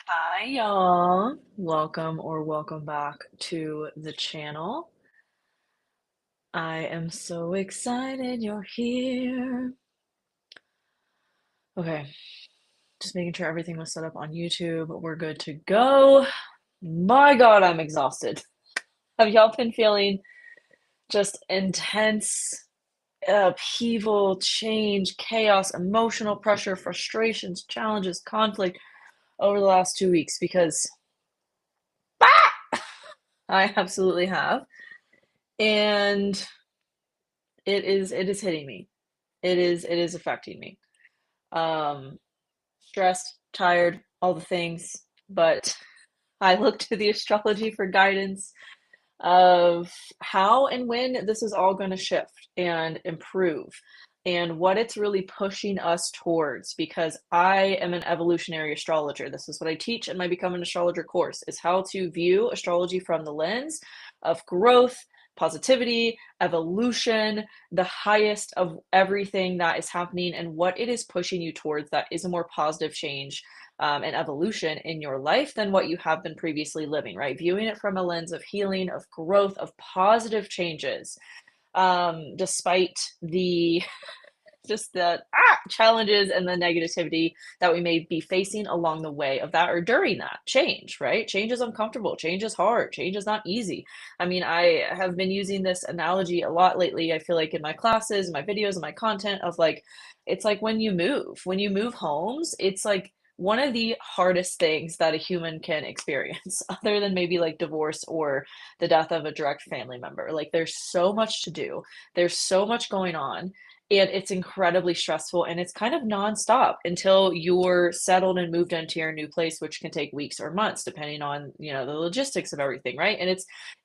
Hi, y'all. Welcome back to the channel. I am so excited you're here. Okay, just making sure everything was set up on YouTube. We're good to go. My God, I'm exhausted. Have y'all been feeling just intense upheaval, change, chaos, emotional pressure, frustrations, challenges, conflict over the last 2 weeks? Because I absolutely have. And it is hitting me. It is affecting me. Um, Stressed, tired, all the things, but I look to the astrology for guidance of how and when this is all going to shift and improve and what it's really pushing us towards, because I am an evolutionary astrologer. This is what I teach in my Become an Astrologer course, is how to view astrology from the lens of growth, positivity, evolution, the highest of everything that is happening and what it is pushing you towards that is a more positive change and evolution in your life than what you have been previously living, right? Viewing it from a lens of healing, of growth, of positive changes, despite the just the challenges and the negativity that we may be facing along the way of that or during that change, right? Change is uncomfortable, change is hard, change is not easy. I mean, I have been using this analogy a lot lately. I feel like in my classes, my videos, and my content of like, it's like when you move homes, it's like one of the hardest things that a human can experience, other than maybe like divorce or the death of a direct family member. Like, there's so much to do, there's so much going on, and it's incredibly stressful, and it's kind of nonstop until you're settled and moved into your new place, which can take weeks or months depending on, the logistics of everything, right? And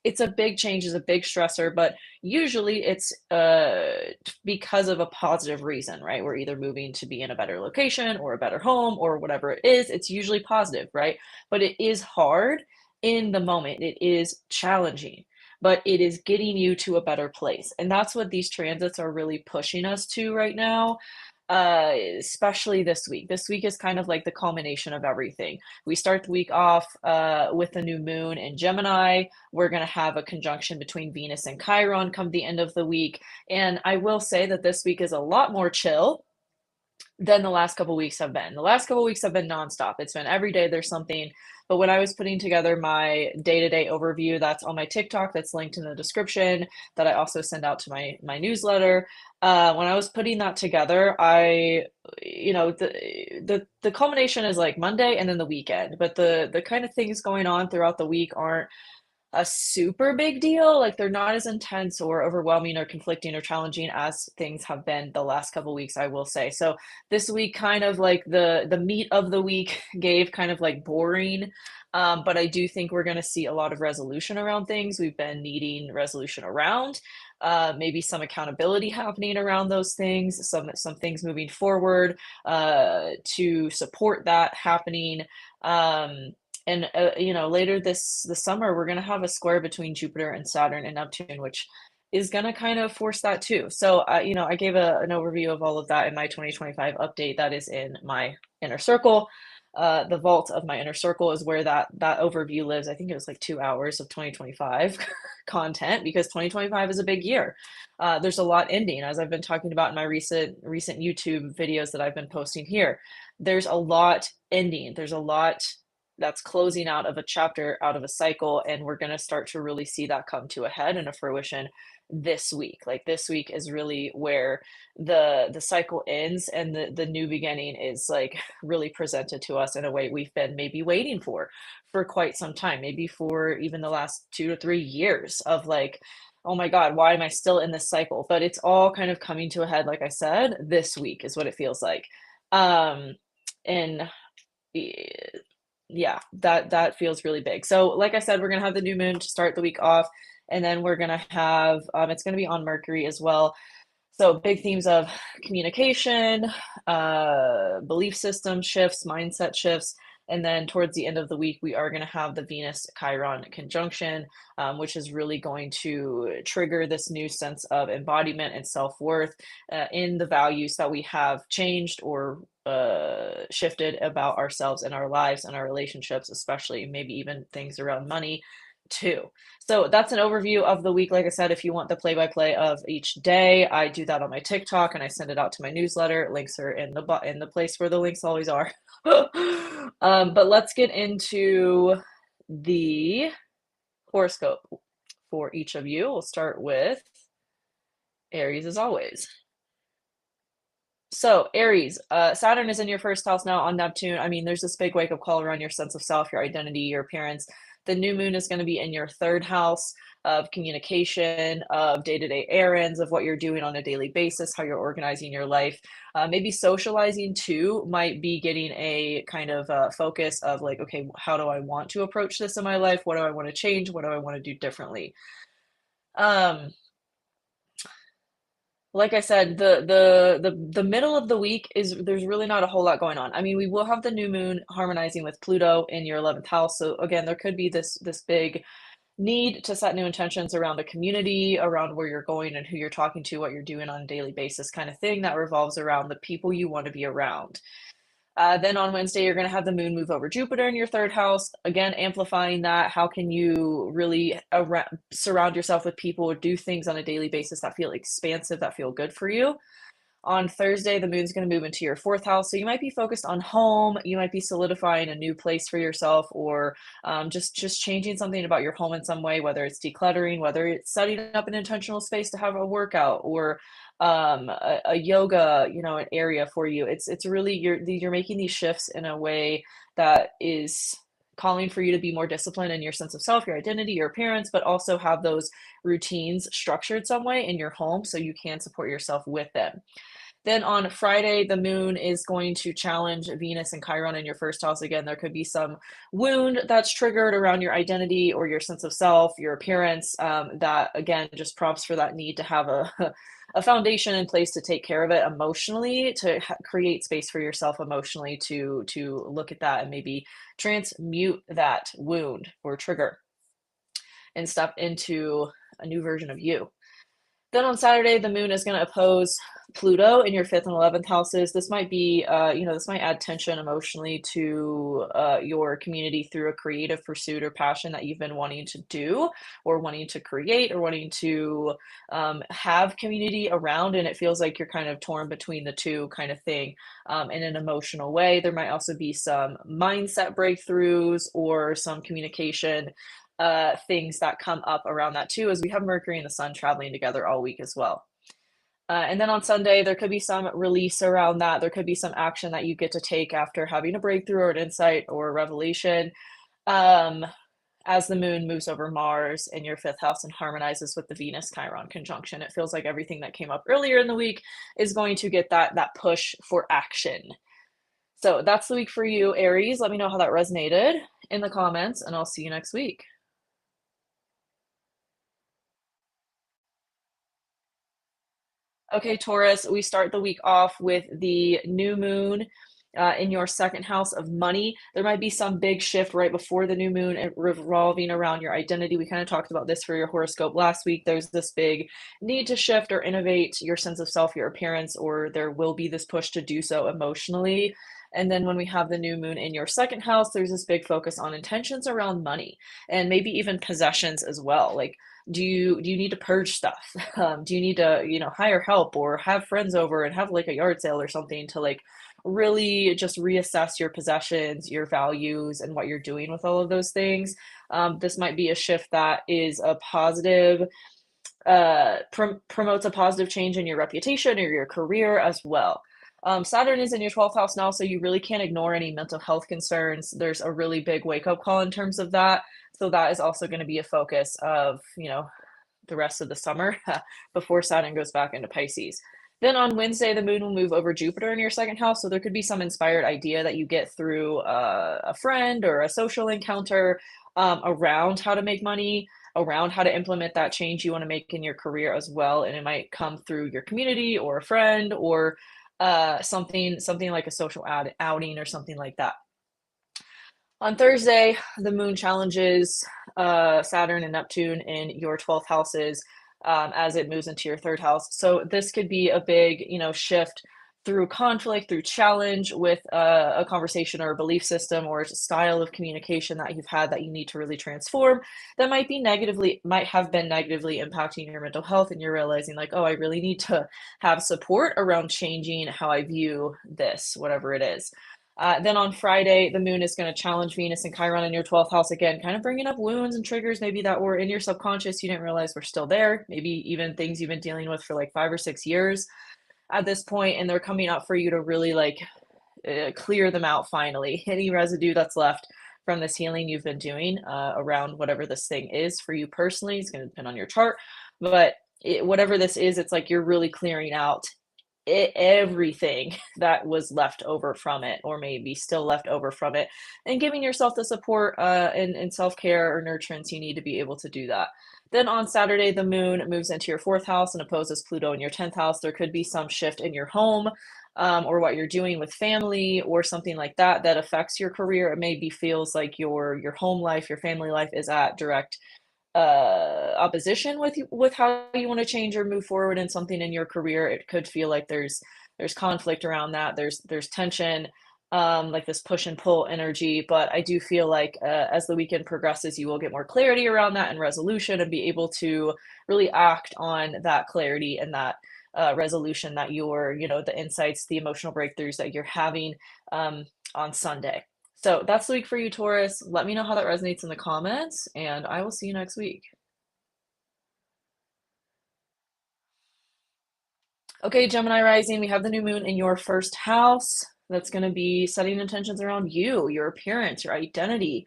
it's a big change, is a big stressor, but usually it's because of a positive reason, right? We're either moving to be in a better location or a better home or whatever it is. It's usually positive, right? But it is hard in the moment. It is challenging, but it is getting you to a better place. And that's what these transits are really pushing us to right now, especially this week. This week is kind of like the culmination of everything. We start the week off with the new moon in Gemini. We're going to have a conjunction between Venus and Chiron come the end of the week. And I will say that this week is a lot more chill than the last couple weeks have been. The last couple weeks have been nonstop. It's been every day there's something. But when I was putting together my day-to-day overview, that's on my TikTok, that's linked in the description, that I also send out to my newsletter. When I was putting that together, the culmination is like Monday and then the weekend. But the kind of things going on throughout the week aren't a super big deal. Like, they're not as intense or overwhelming or conflicting or challenging as things have been the last couple weeks, I will say. So this week, kind of like the meat of the week gave kind of like boring. But I do think we're going to see a lot of resolution around things we've been needing resolution around. Maybe some accountability happening around those things, some things moving forward to support that happening. And later this summer, we're going to have a square between Jupiter and Saturn and Neptune, which is going to kind of force that too. So I gave an overview of all of that in my 2025 update that is in my inner circle. The vault of my inner circle is where that overview lives. I think it was like 2 hours of 2025 content, because 2025 is a big year. There's a lot ending, as I've been talking about in my recent YouTube videos that I've been posting here. There's a lot ending. There's a lot that's closing out of a chapter, out of a cycle, and we're going to start to really see that come to a head and a fruition this week. Like, this week is really where the cycle ends, and the new beginning is like really presented to us in a way we've been maybe waiting for quite some time, maybe for even the last 2 to 3 years of like, oh my God, why am I still in this cycle? But it's all kind of coming to a head, like I said, this week is what it feels like. And yeah, that feels really big. So like I said, we're gonna have the new moon to start the week off, and then we're gonna have it's gonna be on Mercury as well. So big themes of communication, belief system shifts, mindset shifts, And then towards the end of the week, we are going to have the Venus Chiron conjunction, which is really going to trigger this new sense of embodiment and self-worth in the values that we have changed or shifted about ourselves and our lives and our relationships, especially maybe even things around money too. So that's an overview of the week. Like I said, if you want the play-by-play of each day, I do that on my TikTok and I send it out to my newsletter. Links are in the place where the links always are. But let's get into the horoscope for each of you. We'll start with Aries as always. So Aries, Saturn is in your first house now on Neptune. I mean, there's this big wake up call around your sense of self, your identity, your appearance. The new moon is going to be in your third house of communication, of day-to-day errands, of what you're doing on a daily basis, how you're organizing your life. Maybe socializing too might be getting a kind of focus of like, okay, how do I want to approach this in my life? What do I want to change? What do I want to do differently? Like I said, the middle of the week is there's really not a whole lot going on. I mean, we will have the new moon harmonizing with Pluto in your 11th house. So again, there could be this big need to set new intentions around a community, around where you're going and who you're talking to, what you're doing on a daily basis kind of thing that revolves around the people you want to be around. Then on Wednesday, you're going to have the moon move over Jupiter in your third house, again, amplifying that. How can you really surround yourself with people, do things on a daily basis that feel expansive, that feel good for you? On Thursday, the moon's going to move into your fourth house. So you might be focused on home. You might be solidifying a new place for yourself, or just changing something about your home in some way, whether it's decluttering, whether it's setting up an intentional space to have a workout, or a yoga, an area for you. It's really you're making these shifts in a way that is calling for you to be more disciplined in your sense of self, your identity, your appearance, but also have those routines structured some way in your home so you can support yourself with them. Then on Friday, the moon is going to challenge Venus and Chiron in your first house again. There could be some wound that's triggered around your identity or your sense of self, your appearance, that again just prompts for that need to have a foundation in place to take care of it emotionally, to create space for yourself emotionally to look at that and maybe transmute that wound or trigger and step into a new version of you. Then on Saturday, the moon is going to oppose Pluto in your 5th and 11th houses. This might be, this might add tension emotionally to your community through a creative pursuit or passion that you've been wanting to do, or wanting to create, or wanting to have community around. And it feels like you're kind of torn between the two kind of thing in an emotional way. There might also be some mindset breakthroughs or some communication things that come up around that too, as we have Mercury and the Sun traveling together all week as well. And then on Sunday, there could be some release around that. There could be some action that you get to take after having a breakthrough or an insight or a revelation, as the moon moves over Mars in your 5th house and harmonizes with the Venus Chiron conjunction. It feels like everything that came up earlier in the week is going to get that push for action. So that's the week for you, Aries. Let me know how that resonated in the comments, and I'll see you next week. Okay, Taurus, we start the week off with the new moon in your 2nd house of money. There might be some big shift right before the new moon revolving around your identity. We kind of talked about this for your horoscope last week. There's this big need to shift or innovate your sense of self, your appearance, or there will be this push to do so emotionally. And then when we have the new moon in your 2nd house, there's this big focus on intentions around money and maybe even possessions as well. Like, do you need to purge stuff? Do you need to, hire help or have friends over and have like a yard sale or something to like really just reassess your possessions, your values, and what you're doing with all of those things? This might be a shift that is a positive, promotes a positive change in your reputation or your career as well. Saturn is in your 12th house now, so you really can't ignore any mental health concerns. There's a really big wake up call in terms of that. So that is also going to be a focus of, the rest of the summer before Saturn goes back into Pisces. Then on Wednesday, the moon will move over Jupiter in your 2nd house. So there could be some inspired idea that you get through a friend or a social encounter around how to make money, around how to implement that change you want to make in your career as well. And it might come through your community or a friend or something like a social outing or something like that. On Thursday, the moon challenges Saturn and Neptune in your 12th houses as it moves into your third house. So this could be a big, shift through conflict, through challenge with a conversation or a belief system or a style of communication that you've had that you need to really transform. That might have been negatively impacting your mental health, and you're realizing like, oh, I really need to have support around changing how I view this, whatever it is. Then on Friday, the moon is going to challenge Venus and Chiron in your 12th house again, kind of bringing up wounds and triggers maybe that were in your subconscious you didn't realize were still there, maybe even things you've been dealing with for like 5 or 6 years at this point, and they're coming up for you to really like clear them out finally. Any residue that's left from this healing you've been doing around whatever this thing is for you personally, it's going to depend on your chart, but whatever this is, it's like you're really clearing out everything that was left over from it, or maybe still left over from it, and giving yourself the support and self-care or nurturance you need to be able to do that. Then on Saturday, the moon moves into your fourth house and opposes Pluto in your 10th house. There could be some shift in your home or what you're doing with family or something like that that affects your career. It maybe feels like your home life, your family life is at direct opposition with how you want to change or move forward in something in your career. It could feel like there's conflict around that. There's tension, like this push and pull energy. But I do feel like as the weekend progresses, you will get more clarity around that and resolution, and be able to really act on that clarity and that resolution that the insights, the emotional breakthroughs that you're having on Sunday. So that's the week for you, Taurus. Let me know how that resonates in the comments, and I will see you next week. Okay, Gemini Rising, we have the new moon in your first house. That's going to be setting intentions around you, your appearance, your identity,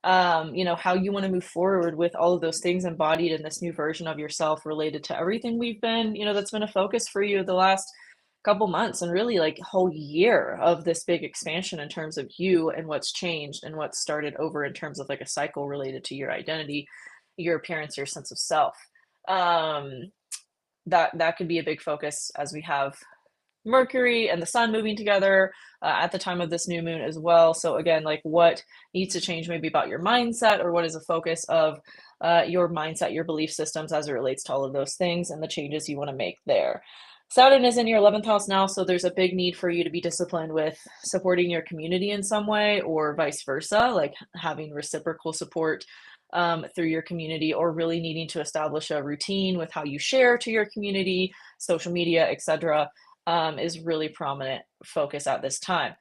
how you want to move forward with all of those things embodied in this new version of yourself related to everything that's been a focus for you the last couple months and really like whole year of this big expansion in terms of you and what's changed and what's started over in terms of like a cycle related to your identity, your appearance, your sense of self. Um, that could be a big focus as we have Mercury and the sun moving together at the time of this new moon as well. So again, like what needs to change maybe about your mindset, or what is a focus of your mindset, your belief systems as it relates to all of those things and the changes you want to make there. Saturn is in your 11th house now, so there's a big need for you to be disciplined with supporting your community in some way, or vice versa, like having reciprocal support through your community, or really needing to establish a routine with how you share to your community, social media, etc. Is really prominent focus at this time.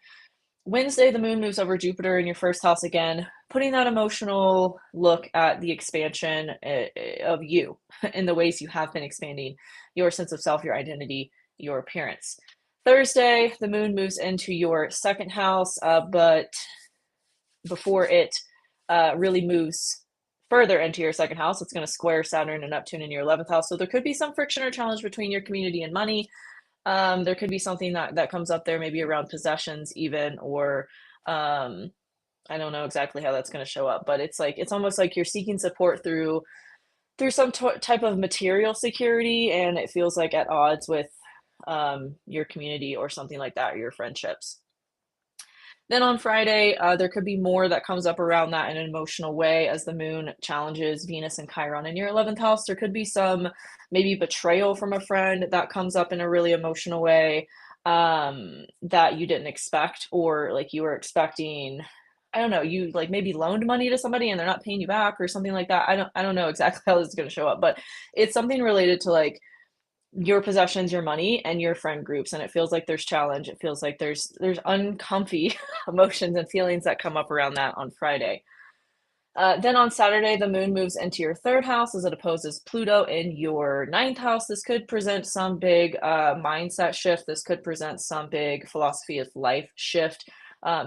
Wednesday, the moon moves over Jupiter in your first house again, putting that emotional look at the expansion of you in the ways you have been expanding your sense of self, your identity, your appearance. Thursday, the moon moves into your second house, but before it really moves further into your second house, it's going to square Saturn and Neptune in your 11th house. So there could be some friction or challenge between your community and money. There could be something that comes up there, maybe around possessions even, or I don't know exactly how that's going to show up, but it's almost like you're seeking support through some type of material security, and it feels like at odds with your community or something like that, or your friendships. Then on Friday, there could be more that comes up around that in an emotional way as the moon challenges Venus and Chiron in your 11th house. There could be some maybe betrayal from a friend that comes up in a really emotional way that you didn't expect, or like you were expecting. I don't know, you like maybe loaned money to somebody and they're not paying you back or something like that. I don't know exactly how this is going to show up, but it's something related to like your possessions, your money, and your friend groups, and it feels like there's challenge. It feels like there's uncomfy emotions and feelings that come up around that on Friday. Then on Saturday, the moon moves into your third house as it opposes Pluto in your ninth house. This could present some big mindset shift. This could present some big philosophy of life shift,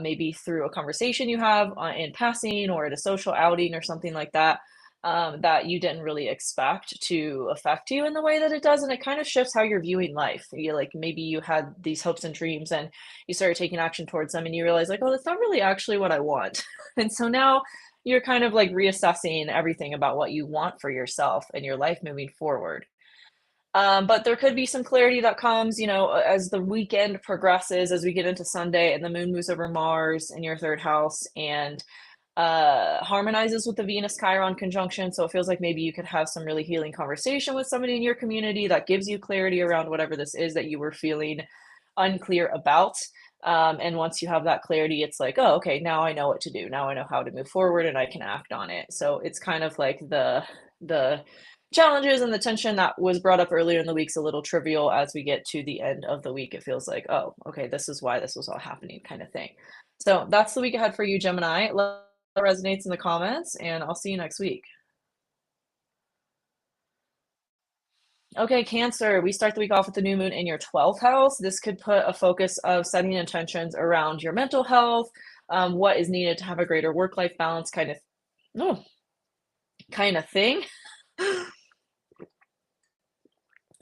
maybe through a conversation you have in passing or at a social outing or something like that. That you didn't really expect to affect you in the way that it does, and it kind of shifts how you're viewing life. You like maybe you had these hopes and dreams, and you started taking action towards them, and you realize like, oh, that's not really actually what I want. And so now you're kind of like reassessing everything about what you want for yourself and your life moving forward. But there could be some clarity that comes, as the weekend progresses, as we get into Sunday and the moon moves over Mars in your third house, and harmonizes with the Venus Chiron conjunction. So it feels like maybe you could have some really healing conversation with somebody in your community that gives you clarity around whatever this is that you were feeling unclear about. And once you have that clarity, it's like, oh, okay, now I know what to do. Now I know how to move forward and I can act on it. So it's kind of like the challenges and the tension that was brought up earlier in the week's a little trivial as we get to the end of the week. It feels like, oh, okay, this is why this was all happening, kind of thing. So that's the week ahead for you, Gemini. Let resonates in the comments, and I'll see you next week. Okay, Cancer, we start the week off with the new moon in your 12th house. This could put a focus of setting intentions around your mental health, what is needed to have a greater work-life balance oh, kind of thing.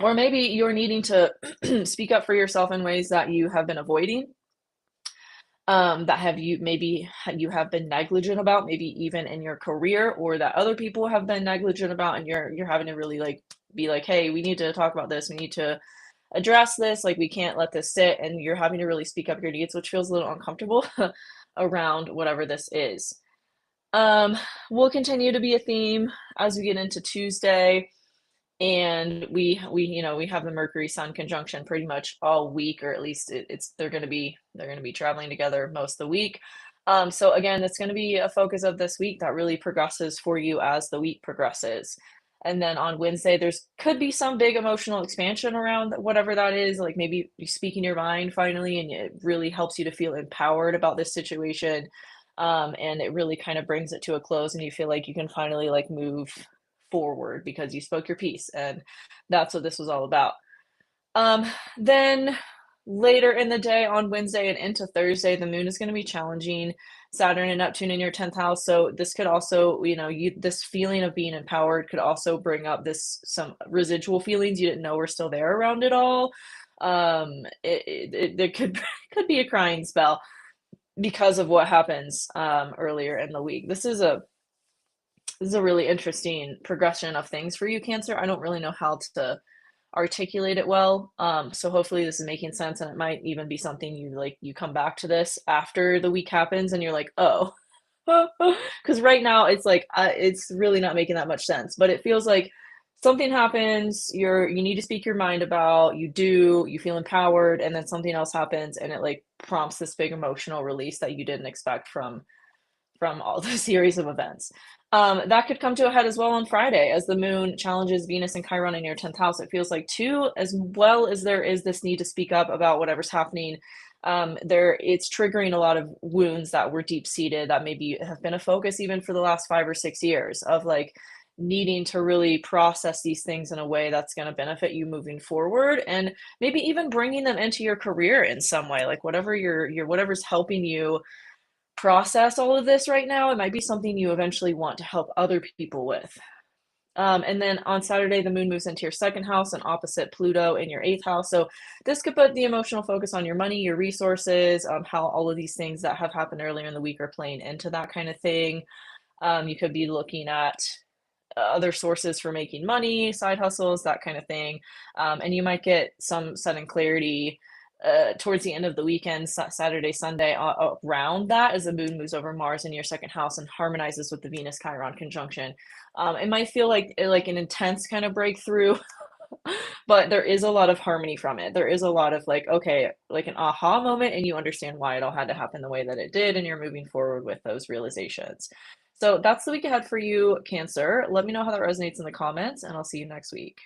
Or maybe you're needing to speak up for yourself in ways that you have been avoiding, that you have been negligent about, maybe even in your career, or that other people have been negligent about, and you're having to really like be like, hey, we need to talk about this. We need to address this. Like, we can't let this sit, and you're having to really speak up your needs, which feels a little uncomfortable around whatever this is. Will continue to be a theme as we get into Tuesday. And we have the Mercury Sun conjunction pretty much all week, or at least they're gonna be traveling together most of the week. So again, it's gonna be a focus of this week that really progresses for you as the week progresses. And then on Wednesday, there's could be some big emotional expansion around whatever that is, like maybe you speaking your mind finally, and it really helps you to feel empowered about this situation. And it really kind of brings it to a close, and you feel like you can finally like move forward because you spoke your piece, and that's what this was all about. Um, then later in the day on Wednesday and into Thursday, the moon is going to be challenging Saturn and Neptune in your 10th house. So this could also, this feeling of being empowered could also bring up some residual feelings you didn't know were still there around it all. There could be a crying spell because of what happens earlier in the week. This is a really interesting progression of things for you, Cancer. I don't really know how to articulate it well. So hopefully this is making sense, and it might even be something you come back to this after the week happens and you're like, oh, because right now it's like it's really not making that much sense. But it feels like something happens, you need to speak your mind about, you feel empowered, and then something else happens and it like prompts this big emotional release that you didn't expect from all the series of events. That could come to a head as well on Friday as the moon challenges Venus and Chiron in your 10th house. It feels like, too, as well as there is this need to speak up about whatever's happening, it's triggering a lot of wounds that were deep seated that maybe have been a focus even for the last 5 or 6 years of like needing to really process these things in a way that's going to benefit you moving forward, and maybe even bringing them into your career in some way, like whatever's helping you process all of this right now, it might be something you eventually want to help other people with. And then on Saturday, the moon moves into your 2nd house and opposite Pluto in your 8th house. So this could put the emotional focus on your money, your resources, how all of these things that have happened earlier in the week are playing into that kind of thing. You could be looking at other sources for making money, side hustles, that kind of thing. And you might get some sudden clarity towards the end of the weekend, Saturday, Sunday, around that as the moon moves over Mars in your 2nd house and harmonizes with the Venus Chiron conjunction. It might feel like an intense kind of breakthrough, but there is a lot of harmony from it. There is a lot of like, okay, like an aha moment, and you understand why it all had to happen the way that it did, and you're moving forward with those realizations. So that's the week ahead for you, Cancer. Let me know how that resonates in the comments, and I'll see you next week.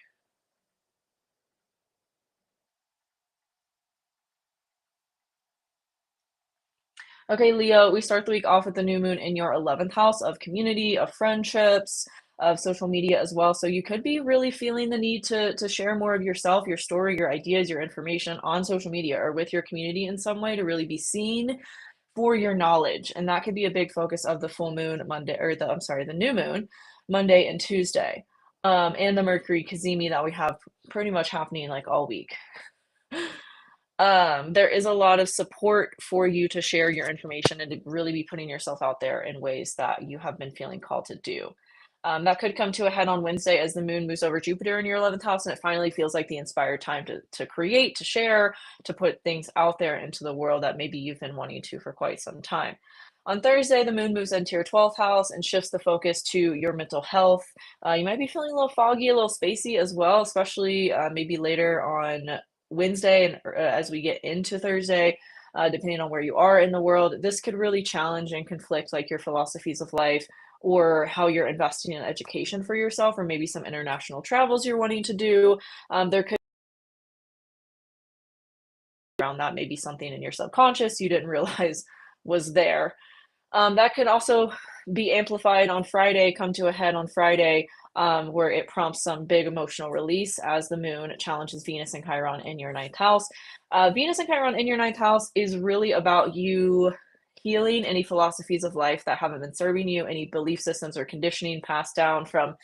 Okay, Leo, we start the week off with the new moon in your 11th house of community, of friendships, of social media as well. So you could be really feeling the need to share more of yourself, your story, your ideas, your information on social media or with your community in some way to really be seen for your knowledge. And that could be a big focus of the full moon Monday, or the new moon Monday and Tuesday. And the Mercury Cazimi that we have pretty much happening like all week. There is a lot of support for you to share your information and to really be putting yourself out there in ways that you have been feeling called to do. That could come to a head on Wednesday as the moon moves over Jupiter in your 11th house, and it finally feels like the inspired time to create, to share, to put things out there into the world that maybe you've been wanting to for quite some time. On Thursday, the moon moves into your 12th house and shifts the focus to your mental health. You might be feeling a little foggy, a little spacey as well, especially maybe later on Wednesday and as we get into Thursday, depending on where you are in the world. This could really challenge and conflict like your philosophies of life or how you're investing in education for yourself, or maybe some international travels you're wanting to do. There could around that maybe something in your subconscious you didn't realize was there. That could also be amplified on Friday, come to a head on Friday, where it prompts some big emotional release as the moon challenges Venus and Chiron in your ninth house. Venus and Chiron in your ninth house is really about you healing any philosophies of life that haven't been serving you, any belief systems or conditioning passed down from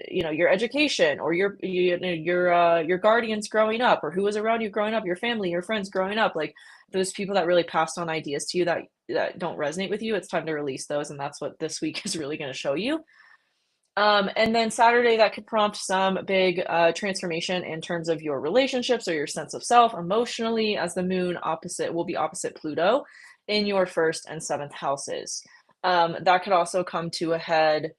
your education or your guardians growing up, or who was around you growing up, your family, your friends growing up, like those people that really passed on ideas to you that don't resonate with you. It's time to release those, and that's what this week is really going to show you. And then Saturday, that could prompt some big transformation in terms of your relationships or your sense of self emotionally, as the moon will be opposite Pluto in your first and seventh houses. That could also come to a head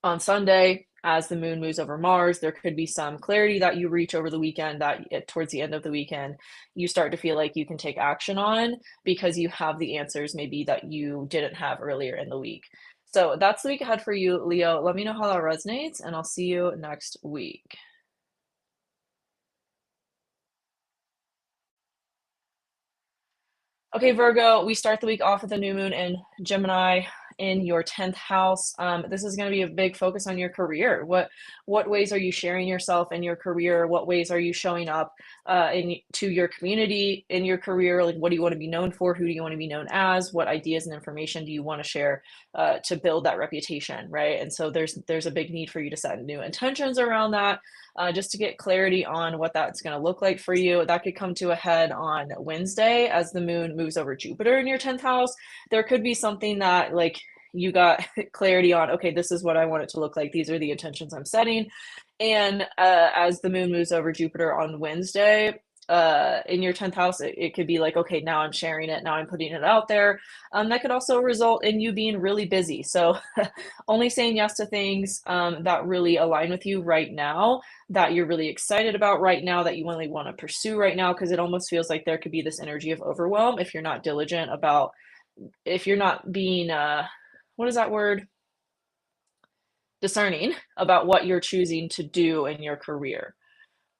on Sunday as the moon moves over Mars. There could be some clarity that you reach over the weekend that towards the end of the weekend, you start to feel like you can take action on because you have the answers maybe that you didn't have earlier in the week. So that's the week ahead for you, Leo. Let me know how that resonates, and I'll see you next week. Okay, Virgo, we start the week off with a new moon in Gemini in your 10th house. This is going to be a big focus on your career. What ways are you sharing yourself in your career? What ways are you showing up to your community in your career? Like, what do you want to be known for? Who do you want to be known as? What ideas and information do you want to share to build that reputation, right? And so there's a big need for you to set new intentions around that, just to get clarity on what that's going to look like for you. That could come to a head on Wednesday as the moon moves over Jupiter in your 10th house. There could be something that like you got clarity on, okay, this is what I want it to look like. These are the intentions I'm setting. And as the moon moves over Jupiter on Wednesday, in your 10th house, it could be like, okay, now I'm sharing it, now I'm putting it out there. That could also result in you being really busy. So only saying yes to things that really align with you right now, that you're really excited about right now, that you really want to pursue right now, because it almost feels like there could be this energy of overwhelm if you're not diligent about, if you're not being, what is that word? Discerning about what you're choosing to do in your career.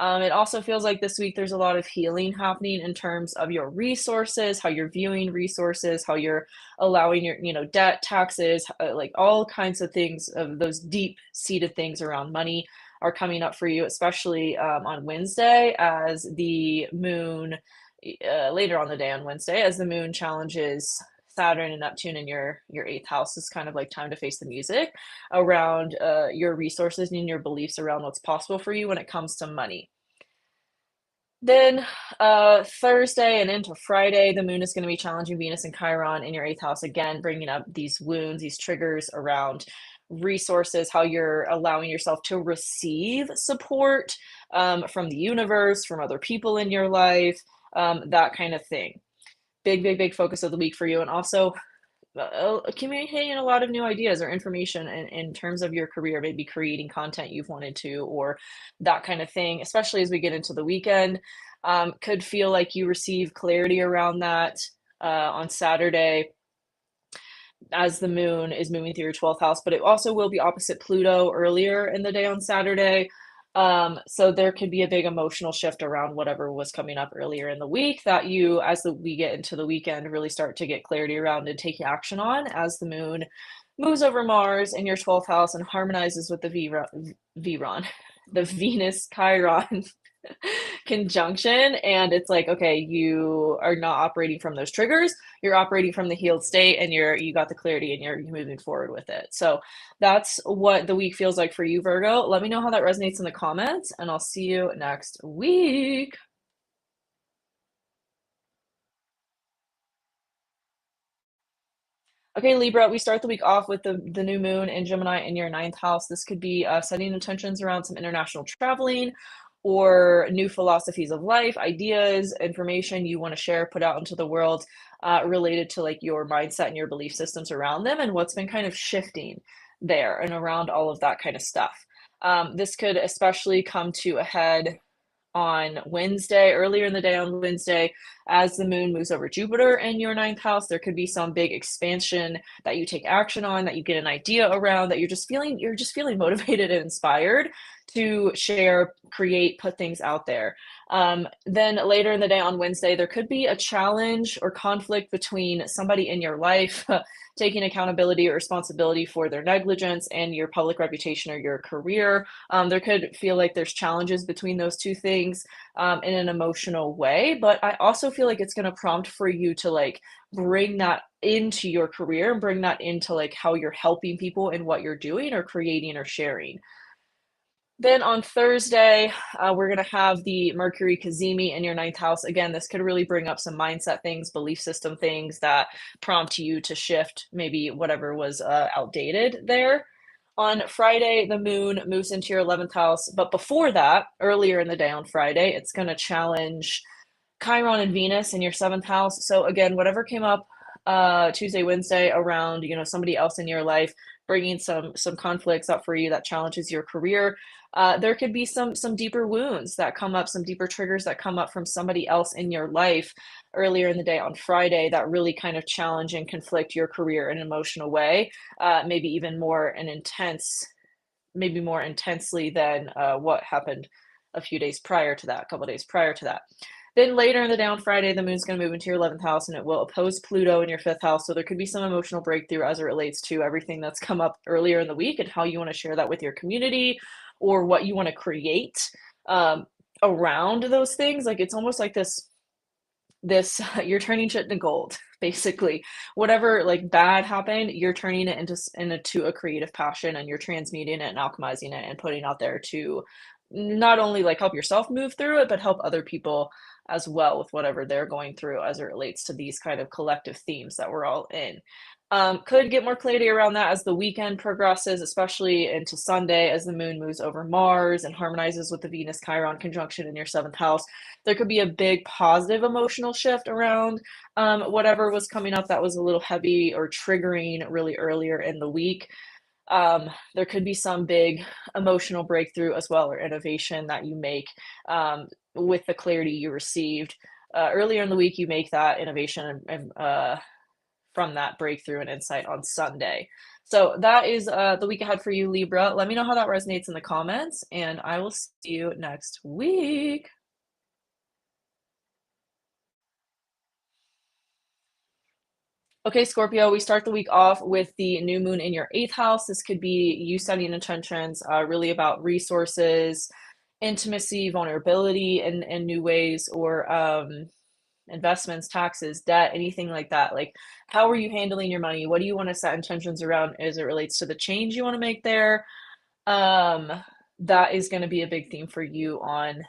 It also feels like this week there's a lot of healing happening in terms of your resources, how you're viewing resources, how you're allowing your, debt, taxes, like all kinds of things of those deep seated things around money are coming up for you, especially on Wednesday as the moon, later on the day on Wednesday, as the moon challenges Saturn and Neptune in your eighth house. Is kind of like time to face the music around your resources and your beliefs around what's possible for you when it comes to money. Then Thursday and into Friday, the moon is going to be challenging Venus and Chiron in your eighth house again, bringing up these wounds, these triggers around resources, how you're allowing yourself to receive support from the universe, from other people in your life, that kind of thing. Big, big, big focus of the week for you. And also communicating a lot of new ideas or information in terms of your career, maybe creating content you've wanted to, or that kind of thing, especially as we get into the weekend. Could feel like you receive clarity around that on Saturday as the moon is moving through your 12th house, but it also will be opposite Pluto earlier in the day on Saturday. So there could be a big emotional shift around whatever was coming up earlier in the week that you, we get into the weekend, really start to get clarity around and take action on as the moon moves over Mars in your 12th house and harmonizes with the the Venus Chiron conjunction. And it's like, okay, you are not operating from those triggers, you're operating from the healed state, and you got the clarity and you're moving forward with it. So that's what the week feels like for you, Virgo. Let me know how that resonates in the comments, and I'll see you next week. Okay, Libra, we start the week off with the new moon in Gemini in your ninth house. This could be setting intentions around some international traveling or new philosophies of life, ideas, information you want to share, put out into the world, related to like your mindset and your belief systems around them and what's been kind of shifting there and around all of that kind of stuff. This could especially come to a head on Wednesday, earlier in the day on Wednesday, as the moon moves over Jupiter in your ninth house. There could be some big expansion that you take action on, that you get an idea around, that you're just feeling motivated and inspired to share, create, put things out there. Then later in the day on Wednesday, there could be a challenge or conflict between somebody in your life taking accountability or responsibility for their negligence and your public reputation or your career. There could feel like there's challenges between those two things in an emotional way, but I also feel like it's going to prompt for you to like bring that into your career and bring that into like how you're helping people and what you're doing or creating or sharing. Then on Thursday, we're going to have the Mercury Cazimi in your ninth house. Again, this could really bring up some mindset things, belief system things that prompt you to shift maybe whatever was outdated there. On Friday, the moon moves into your 11th house. But before that, earlier in the day on Friday, it's going to challenge Chiron and Venus in your 7th house. So again, whatever came up Tuesday, Wednesday around, somebody else in your life bringing some conflicts up for you that challenges your career. There could be some deeper wounds that come up, some deeper triggers that come up from somebody else in your life earlier in the day on Friday that really kind of challenge and conflict your career in an emotional way, maybe even more maybe more intensely than what happened a few days prior to that, a couple days prior to that. Then later in the day on Friday, the moon's going to move into your 11th house and it will oppose Pluto in your 5th house. So there could be some emotional breakthrough as it relates to everything that's come up earlier in the week and how you want to share that with your community or what you want to create around those things. Like it's almost like this you're turning shit into gold, basically. Whatever like bad happened, you're turning it into a creative passion and you're transmuting it and alchemizing it and putting out there to not only like help yourself move through it, but help other people as well with whatever they're going through as it relates to these kind of collective themes that we're all in. Could get more clarity around that as the weekend progresses, especially into Sunday as the moon moves over Mars and harmonizes with the Venus Chiron conjunction in your 7th house. There could be a big positive emotional shift around whatever was coming up that was a little heavy or triggering really earlier in the week. There could be some big emotional breakthrough as well or innovation that you make with the clarity you received. Earlier in the week, you make that innovation and from that breakthrough and insight on Sunday. So that is the week ahead for you, Libra. Let me know how that resonates in the comments, and I will see you next week. Okay, Scorpio, we start the week off with the new moon in your 8th house. This could be you setting intentions really about resources, intimacy, vulnerability in new ways, or investments, taxes, debt, anything like that. Like, how are you handling your money? What do you want to set intentions around as it relates to the change you want to make there? That is going to be a big theme for you on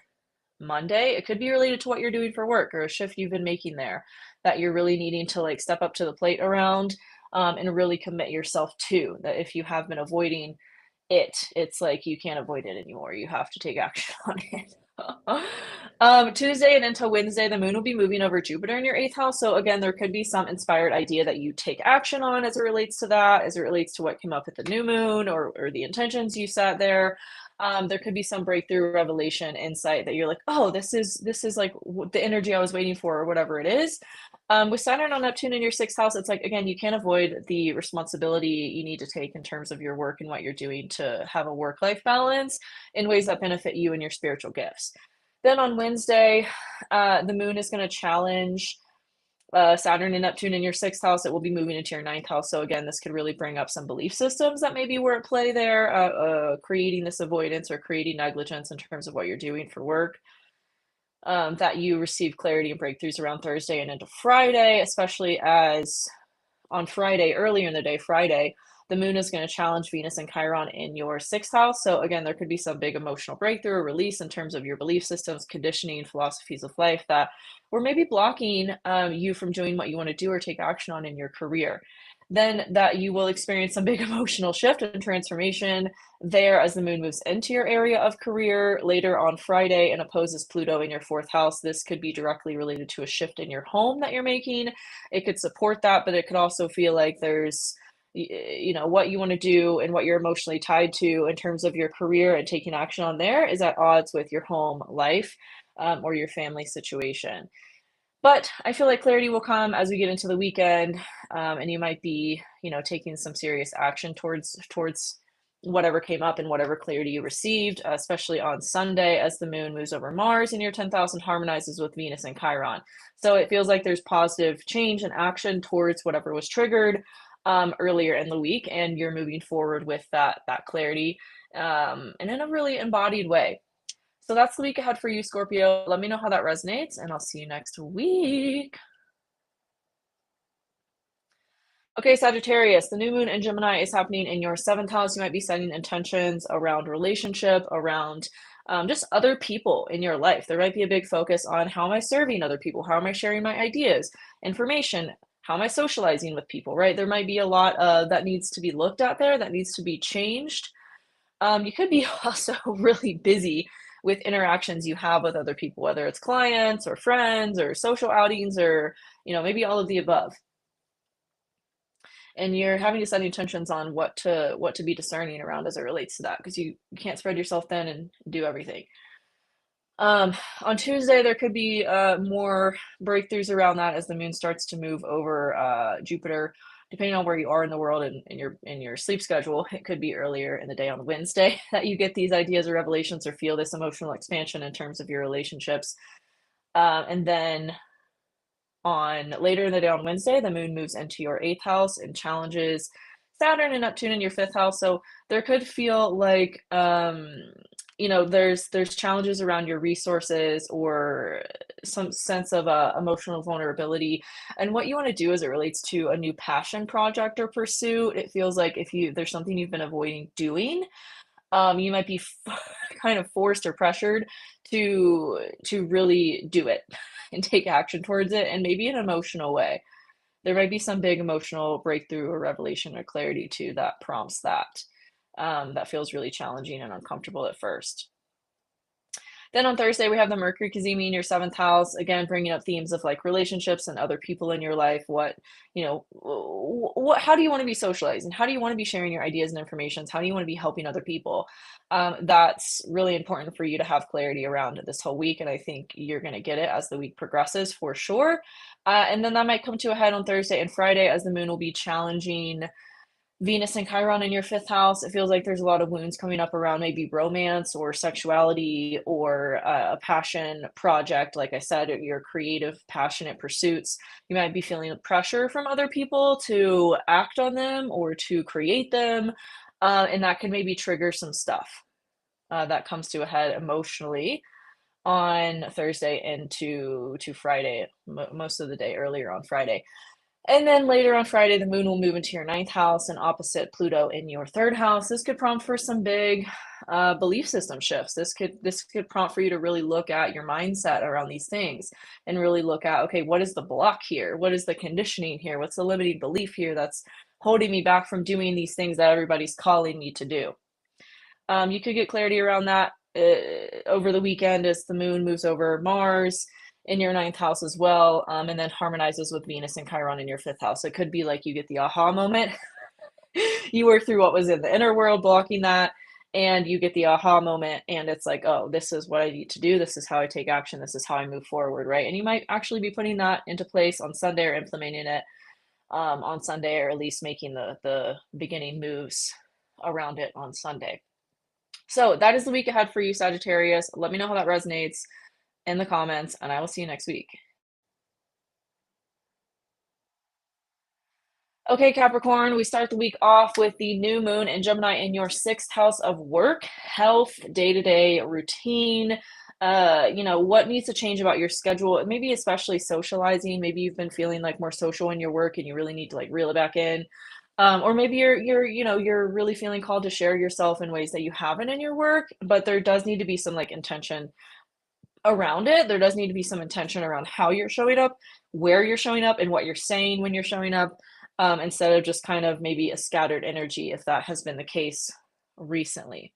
Monday. It could be related to what you're doing for work or a shift you've been making there that you're really needing to like step up to the plate around and really commit yourself to. That if you have been avoiding it's like you can't avoid it anymore. You have to take action on it. Tuesday and into Wednesday, the moon will be moving over Jupiter in your 8th house. So again, there could be some inspired idea that you take action on as it relates to that, as it relates to what came up with the new moon or the intentions you set there. There could be some breakthrough, revelation, insight that you're like, oh, this is like the energy I was waiting for, or whatever it is. With Saturn on Neptune in your 6th house, it's like, again, you can't avoid the responsibility you need to take in terms of your work and what you're doing to have a work-life balance in ways that benefit you and your spiritual gifts. Then on Wednesday, the moon is going to challenge Saturn and Neptune in your 6th house. It will be moving into your 9th house. So again, this could really bring up some belief systems that maybe were at play there, creating this avoidance or creating negligence in terms of what you're doing for work. That you receive clarity and breakthroughs around Thursday and into Friday, especially as on Friday, earlier in the day, Friday, the moon is going to challenge Venus and Chiron in your 6th house. So again, there could be some big emotional breakthrough or release in terms of your belief systems, conditioning, philosophies of life that were maybe blocking you from doing what you want to do or take action on in your career. then that you will experience some big emotional shift and transformation there as the moon moves into your area of career later on Friday and opposes Pluto in your fourth house. This could be directly related to a shift in your home that you're making. It could support that, but it could also feel like there's what you want to do and what you're emotionally tied to in terms of your career and taking action on there is at odds with your home life or your family situation. But I feel like clarity will come as we get into the weekend, and you might be, taking some serious action towards whatever came up and whatever clarity you received, especially on Sunday as the moon moves over Mars in your 10th house and harmonizes with Venus and Chiron. So it feels like there's positive change and action towards whatever was triggered earlier in the week, and you're moving forward with that clarity, and in a really embodied way. So that's the week ahead for you, Scorpio. Let me know how that resonates, and I'll see you next week. Okay, Sagittarius, the new moon in Gemini is happening in your 7th house. You might be setting intentions around relationship, around just other people in your life. There might be a big focus on how am I serving other people? How am I sharing my ideas, information? How am I socializing with people, right? There might be a lot that needs to be looked at there, that needs to be changed. You could be also really busy with interactions you have with other people, whether it's clients or friends or social outings or, maybe all of the above. And you're having to set intentions on what to be discerning around as it relates to that, because you can't spread yourself thin and do everything. On Tuesday, there could be more breakthroughs around that as the moon starts to move over Jupiter. Depending on where you are in the world and in your sleep schedule, it could be earlier in the day on Wednesday that you get these ideas or revelations or feel this emotional expansion in terms of your relationships. And then on later in the day on Wednesday, the moon moves into your 8th house and challenges Saturn and Neptune in your 5th house. So there could feel like there's challenges around your resources or some sense of emotional vulnerability. And what you want to do as it relates to a new passion project or pursuit, it feels like if there's something you've been avoiding doing, you might be kind of forced or pressured to really do it and take action towards it, and maybe in an emotional way. There might be some big emotional breakthrough or revelation or clarity too that prompts that. That feels really challenging and uncomfortable at first. Then on Thursday, we have the Mercury cazimi in your 7th house, again, bringing up themes of like relationships and other people in your life. How do you want to be socializing? How do you want to be sharing your ideas and information? How do you want to be helping other people? That's really important for you to have clarity around this whole week. And I think you're going to get it as the week progresses for sure. And then that might come to a head on Thursday and Friday as the moon will be challenging Venus and Chiron in your 5th house. It feels like there's a lot of wounds coming up around maybe romance or sexuality or a passion project. Like I said, your creative, passionate pursuits. You might be feeling pressure from other people to act on them or to create them. And that can maybe trigger some stuff that comes to a head emotionally on Thursday and to Friday, most of the day earlier on Friday. And then later on Friday, the moon will move into your 9th house and opposite Pluto in your 3rd house. This could prompt for some big belief system shifts. This could prompt for you to really look at your mindset around these things and really look at, okay, what is the block here? What is the conditioning here? What's the limiting belief here that's holding me back from doing these things that everybody's calling me to do? You could get clarity around that over the weekend as the moon moves over Mars in your 9th house as well, and then harmonizes with Venus and Chiron in your 5th house. So it could be like you get the aha moment. You work through what was in the inner world blocking that, and you get the aha moment, and it's like, oh, this is what I need to do. This is how I take action. This is how I move forward, right? And you might actually be putting that into place on Sunday or implementing it on Sunday, or at least making the beginning moves around it on Sunday. So that is the week ahead for you, Sagittarius. Let me know how that resonates in the comments, and I will see you next week. Okay, Capricorn, we start the week off with the new moon in Gemini in your 6th house of work, health, day-to-day routine. What needs to change about your schedule, maybe especially socializing. Maybe you've been feeling like more social in your work and you really need to like reel it back in. Or maybe you're really feeling called to share yourself in ways that you haven't in your work, but there does need to be some like intention around it. There does need to be some intention around how you're showing up, where you're showing up, and what you're saying when you're showing up. instead of just kind of maybe a scattered energy, if that has been the case recently.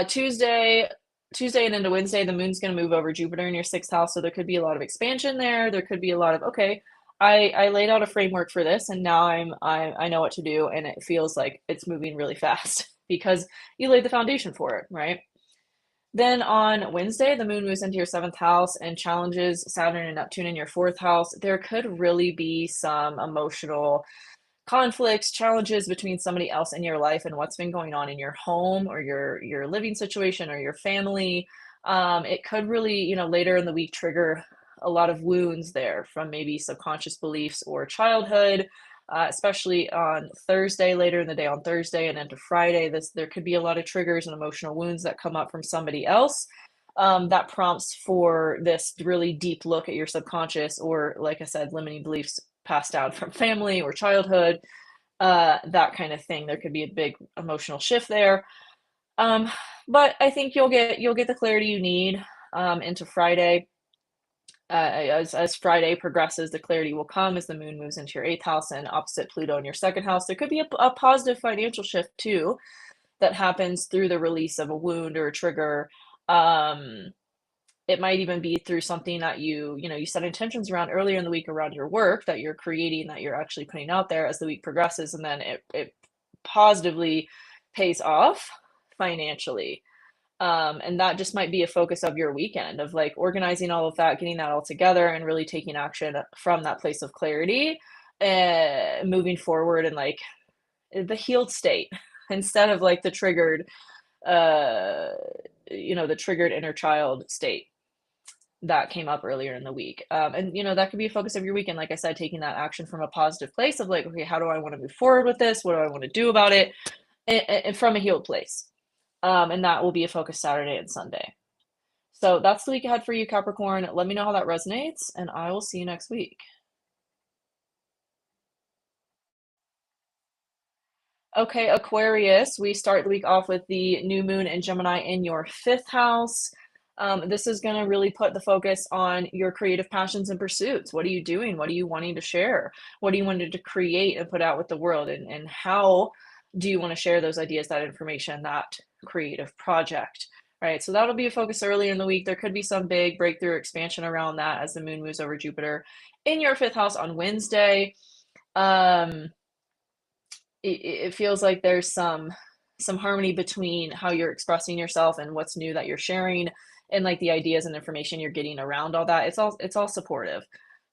Tuesday and into Wednesday, the moon's going to move over Jupiter in your sixth house. So there could be a lot of expansion there. There could be a lot of, okay, I laid out a framework for this and now I know what to do. And it feels like it's moving really fast because you laid the foundation for it, right? Then on Wednesday, the moon moves into your seventh house and challenges Saturn and Neptune in your fourth house. There could really be some emotional conflicts, challenges between somebody else in your life and what's been going on in your home or your living situation or your family. It could really, later in the week trigger a lot of wounds there from maybe subconscious beliefs or childhood. Especially on Thursday, later in the day on Thursday and into Friday, there could be a lot of triggers and emotional wounds that come up from somebody else. That prompts for this really deep look at your subconscious, or like I said, limiting beliefs passed down from family or childhood, that kind of thing. There could be a big emotional shift there. But I think you'll get the clarity you need into Friday. As Friday progresses, the clarity will come as the moon moves into your eighth house and opposite Pluto in your second house. There could be a positive financial shift too that happens through the release of a wound or a trigger. It might even be through something that you set intentions around earlier in the week around your work that you're creating, that you're actually putting out there as the week progresses, and then it positively pays off financially. And that just might be a focus of your weekend, of like organizing all of that, getting that all together and really taking action from that place of clarity, moving forward in like the healed state instead of like the triggered inner child state that came up earlier in the week. And that could be a focus of your weekend, like I said, taking that action from a positive place of like, okay, how do I want to move forward with this? What do I want to do about it? And from a healed place. And that will be a focus Saturday and Sunday. So that's the week ahead for you, Capricorn. Let me know how that resonates, and I will see you next week. Okay, Aquarius, we start the week off with the new moon and Gemini in your fifth house. This is going to really put the focus on your creative passions and pursuits. What are you doing? What are you wanting to share? What do you want to create and put out with the world? And how do you want to share those ideas, that information, that creative project? Right. So that'll be a focus early in the week. There could be some big breakthrough expansion around that as the moon moves over Jupiter in your fifth house on Wednesday. It feels like there's some harmony between how you're expressing yourself and what's new that you're sharing, and like the ideas and information you're getting around all that. It's all supportive.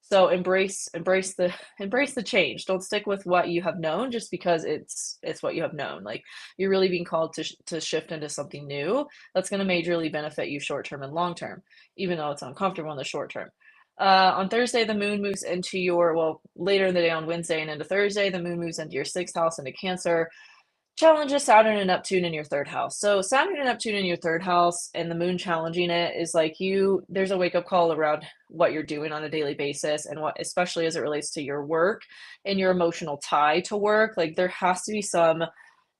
So embrace the change. Don't stick with what you have known just because it's what you have known. Like, you're really being called to shift into something new that's going to majorly benefit you short term and long term, even though it's uncomfortable in the short term. On Thursday, the moon moves into later in the day on Wednesday and into Thursday, the moon moves into your sixth house into Cancer, challenges Saturn and Neptune in your third house. So Saturn and Neptune in your third house and the moon challenging it is like there's a wake up call around what you're doing on a daily basis, and what, especially as it relates to your work and your emotional tie to work. Like, there has to be some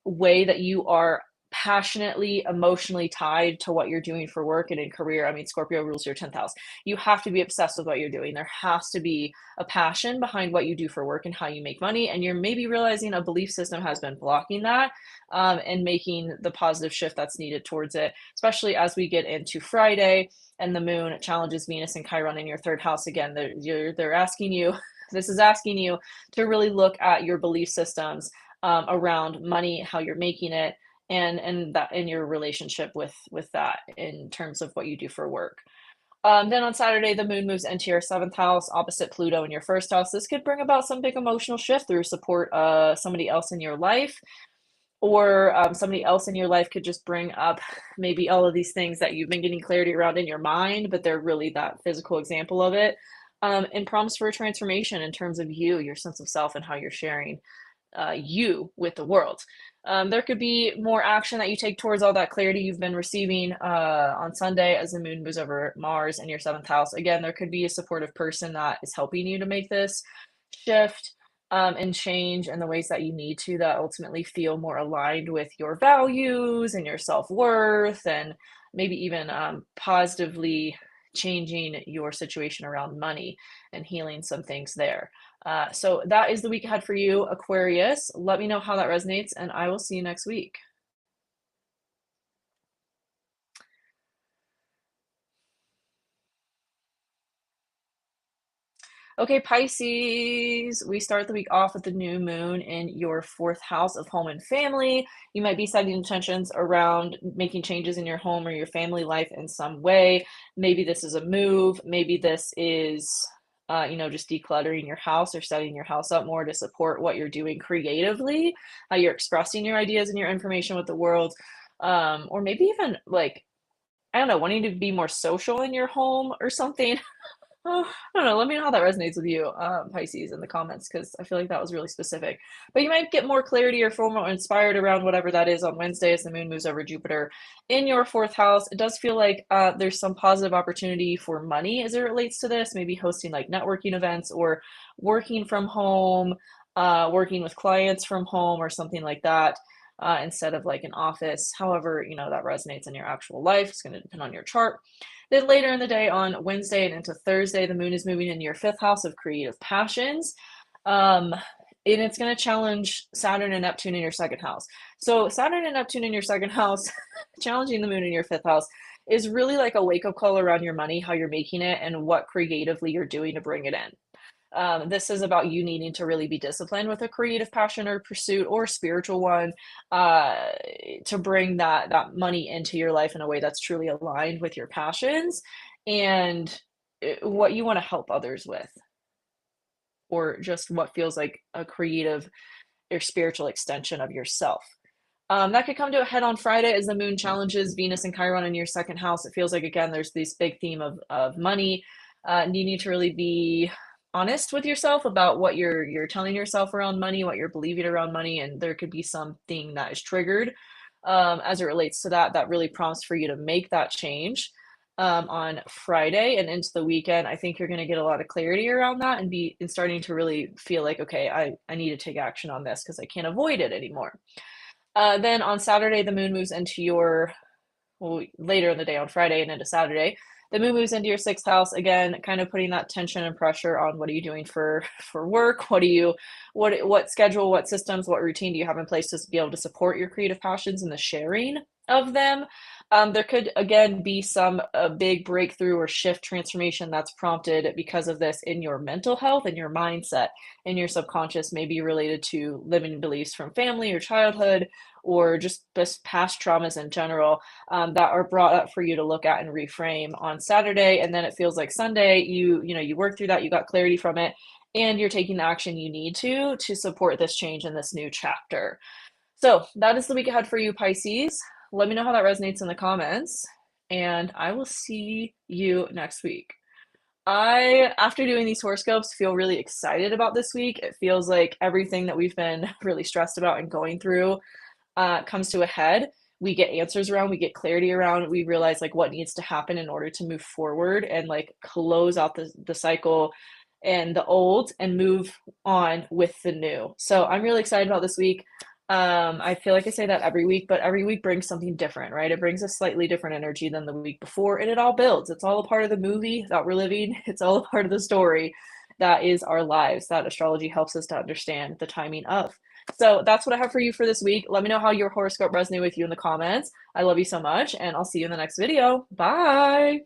way that you are passionately, emotionally tied to what you're doing for work and in career. I mean, Scorpio rules your 10th house. You have to be obsessed with what you're doing. There has to be a passion behind what you do for work and how you make money. And you're maybe realizing a belief system has been blocking that, and making the positive shift that's needed towards it, especially as we get into Friday and the moon challenges Venus and Chiron in your third house. Again, they're asking you, this is asking you to really look at your belief systems around money, how you're making it, and that in your relationship with that in terms of what you do for work. Then on Saturday, the moon moves into your seventh house, opposite Pluto in your first house. This could bring about some big emotional shift through support somebody else in your life, or somebody else in your life could just bring up maybe all of these things that you've been getting clarity around in your mind, but they're really that physical example of it. And prompts for a transformation in terms of your sense of self, and how you're sharing you with the world. There could be more action that you take towards all that clarity you've been receiving on Sunday as the moon moves over Mars in your seventh house. Again, there could be a supportive person that is helping you to make this shift and change in the ways that you need to, that ultimately feel more aligned with your values and your self-worth, and maybe even positively changing your situation around money and healing some things there. So that is the week ahead for you, Aquarius. Let me know how that resonates, and I will see you next week. Okay, Pisces, we start the week off with the new moon in your fourth house of home and family. You might be setting intentions around making changes in your home or your family life in some way. Maybe this is a move. Maybe this is, just decluttering your house or setting your house up more to support what you're doing creatively, how you're expressing your ideas and your information with the world. Or maybe even like, I don't know, wanting to be more social in your home or something. Oh, I don't know. Let me know how that resonates with you, Pisces, in the comments, because I feel like that was really specific. But you might get more clarity or feel more inspired around whatever that is on Wednesday as the moon moves over Jupiter in your fourth house. It does feel like there's some positive opportunity for money as it relates to this, maybe hosting like networking events or working from home, working with clients from home or something like that. Instead of like an office. However, that resonates in your actual life. It's going to depend on your chart. Then later in the day on Wednesday and into Thursday, the moon is moving into your fifth house of creative passions. Um, and it's going to challenge Saturn and Neptune in your second house. So, Saturn and Neptune in your second house, challenging the moon in your fifth house, is really like a wake up call around your money, how you're making it, and what creatively you're doing to bring it in. This is about you needing to really be disciplined with a creative passion or pursuit or spiritual one, uh, to bring that money into your life in a way that's truly aligned with your passions and what you want to help others with, or just what feels like a creative or spiritual extension of yourself. That could come to a head on Friday as the moon challenges Venus and Chiron in your second house. It feels like, again, there's this big theme of money, needing to really be honest with yourself about what you're telling yourself around money, what you're believing around money, and there could be something that is triggered as it relates to that really prompts for you to make that change on Friday and into the weekend. I think you're going to get a lot of clarity around that and starting to really feel like, okay, I need to take action on this because I can't avoid it anymore. Then on Saturday, the moon moves into your, well, later in the day on Friday and into Saturday, the moon moves into your sixth house again, kind of putting that tension and pressure on what are you doing for work? What schedule, what systems, what routine do you have in place to be able to support your creative passions and the sharing of them? There could again be some a big breakthrough or shift transformation that's prompted because of this in your mental health and your mindset and your subconscious, maybe related to limiting beliefs from family or childhood or just past traumas in general, that are brought up for you to look at and reframe on Saturday. And then it feels like Sunday, you work through that, you got clarity from it, and you're taking the action you need to support this change in this new chapter. So that is the week ahead for you, Pisces. Let me know how that resonates in the comments, and I will see you next week. After doing these horoscopes, feel really excited about this week. It feels like everything that we've been really stressed about and going through comes to a head. We get answers around, we get clarity around, we realize like what needs to happen in order to move forward and like close out the cycle and the old and move on with the new. So I'm really excited about this week. I feel like I say that every week, but every week brings something different, right? It brings a slightly different energy than the week before, and it all builds. It's all a part of the movie that we're living. It's all a part of the story that is our lives, that astrology helps us to understand the timing of. So that's what I have for you for this week. Let me know how your horoscope resonated with you in the comments. I love you so much, and I'll see you in the next video. Bye.